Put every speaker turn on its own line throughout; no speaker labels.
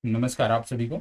नमस्कार आप सभी को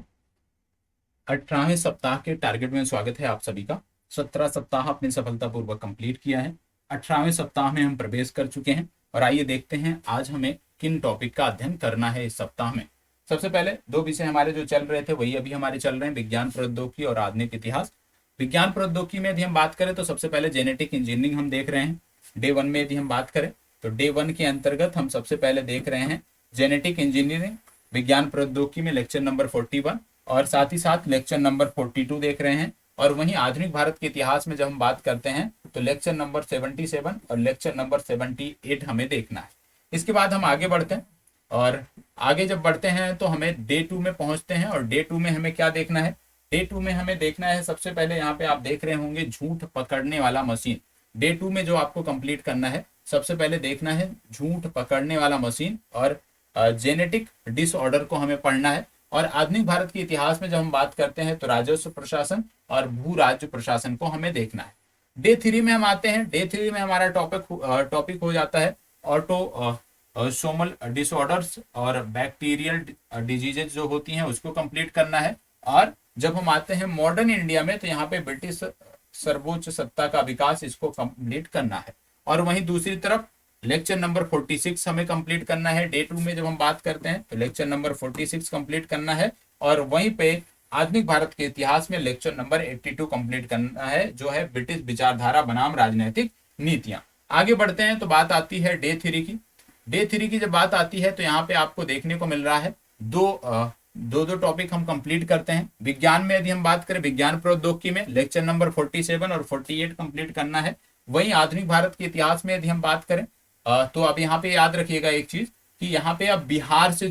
18वें सप्ताह के टारगेट में स्वागत है आप सभी का। 17 सप्ताह अपने सफलतापूर्वक कंप्लीट किया है। 18वें सप्ताह में हम प्रवेश कर चुके हैं और आइए देखते हैं आज हमें किन टॉपिक का अध्ययन करना है इस सप्ताह में। सबसे पहले दो विषय हमारे जो चल रहे थे वही अभी हमारे चल रहे हैं, विज्ञान प्रौद्योगिकी और आधुनिक इतिहास। विज्ञान प्रौद्योगिकी में यदि हम बात करें तो सबसे पहले जेनेटिक इंजीनियरिंग हम देख रहे हैं। डे 1 में यदि हम बात करें तो डे 1 के अंतर्गत हम सबसे पहले देख रहे हैं जेनेटिक इंजीनियरिंग विज्ञान प्रौद्योगिकी में लेक्चर नंबर 41 और साथ ही साथ लेक्चर नंबर 42 देख रहे हैं। और वहीं आधुनिक भारत के इतिहास में जब हम बात करते हैं तो लेक्चर नंबर 77 और लेक्चर नंबर 78 हमें देखना है। इसके बाद हम आगे बढ़ते हैं और आगे जब बढ़ते हैं तो हमें डे 2 में पहुंचते हैं और डे 2 में हमें क्या देखना है। डे 2 में हमें देखना है सबसे पहले यहाँ पे आप देख रहे होंगे झूठ पकड़ने वाला मशीन। डे 2 में जो आपको कंप्लीट करना है सबसे पहले देखना है झूठ पकड़ने वाला मशीन और जेनेटिक डिसऑर्डर को हमें पढ़ना है। और आधुनिक भारत के इतिहास में जब हम बात करते हैं तो राजस्व प्रशासन और भू राज्य प्रशासन को हमें देखना है। डे 3 में हम आते हैं। डे 3 में हमारा टॉपिक हो जाता है ऑटोसोमल डिसऑर्डर्स और बैक्टीरियल डिजीजेज जो होती हैं उसको कंप्लीट करना है। और जब हम आते हैं मॉडर्न इंडिया में तो यहाँ पे ब्रिटिश सर्वोच्च सत्ता का विकास इसको कंप्लीट करना है। और वहीं दूसरी तरफ लेक्चर नंबर 46 हमें कंप्लीट करना है। डे 2 में जब हम बात करते हैं तो लेक्चर नंबर 46 कंप्लीट करना है और वहीं पे आधुनिक भारत के इतिहास में लेक्चर नंबर 82 कंप्लीट करना है जो है ब्रिटिश विचारधारा बनाम राजनीतिक नीतियां। आगे बढ़ते हैं तो बात आती है डे 3 की। डे 3 की जब बात आती है तो यहाँ पे आपको देखने को मिल रहा है दो टॉपिक हम कंप्लीट करते हैं। विज्ञान में यदि हम बात करें विज्ञान प्रौद्योगिकी में लेक्चर नंबर 47 और 48 कंप्लीट करना है। वहीं आधुनिक भारत के इतिहास में यदि हम बात करें तो अब यहाँ पे याद रखिएगा एक चीज कि यहाँ पे अब बिहार से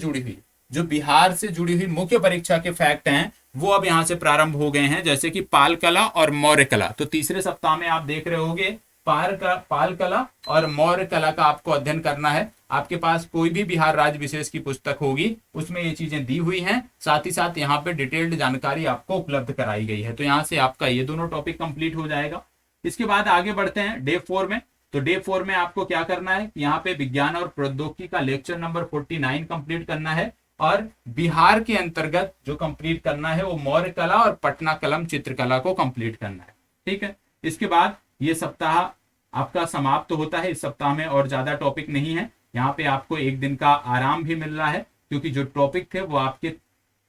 जुड़ी हुई मुख्य परीक्षा के फैक्ट हैं वो अब यहाँ से प्रारंभ हो गए हैं, जैसे कि पाल कला और मौर्य कला। तो तीसरे सप्ताह में आप देख रहे होंगे पाल कला और मौर्य कला का आपको अध्ययन करना है। आपके पास कोई भी बिहार राज्य विशेष की पुस्तक होगी उसमें ये चीजें दी हुई हैं, साथ ही साथ यहाँ पे डिटेल्ड जानकारी आपको उपलब्ध कराई गई है। तो यहाँ से आपका ये दोनों टॉपिक कंप्लीट हो जाएगा। इसके बाद आगे बढ़ते हैं डे 4 में। तो डे 4 में आपको क्या करना है, यहाँ पे विज्ञान और प्रौद्योगिकी का लेक्चर नंबर 49 कंप्लीट करना है और बिहार के अंतर्गत जो कंप्लीट करना है वो मौर्य कला और पटना कलम चित्रकला को कंप्लीट करना है। ठीक है, इसके बाद ये सप्ताह आपका समाप्त होता है। इस सप्ताह में और ज्यादा टॉपिक नहीं है। यहाँ पे आपको एक दिन का आराम भी मिल रहा है क्योंकि जो टॉपिक थे वो आपके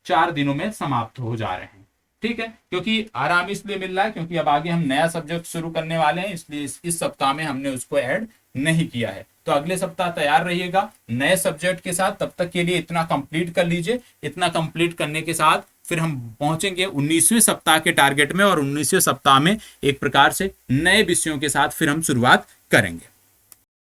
4 दिनों में समाप्त हो जा रहे हैं। ठीक है, क्योंकि आराम इसलिए मिल रहा है क्योंकि अब आगे हम नया सब्जेक्ट शुरू करने वाले हैं, इसलिए इस सप्ताह में हमने उसको ऐड नहीं किया है। तो अगले सप्ताह तैयार रहिएगा नए सब्जेक्ट के साथ। तब तक के लिए इतना कंप्लीट कर लीजिए। इतना कंप्लीट करने के साथ फिर हम पहुंचेंगे 19वें सप्ताह के टारगेट में और 19वें सप्ताह में एक प्रकार से नए विषयों के साथ फिर हम शुरुआत करेंगे।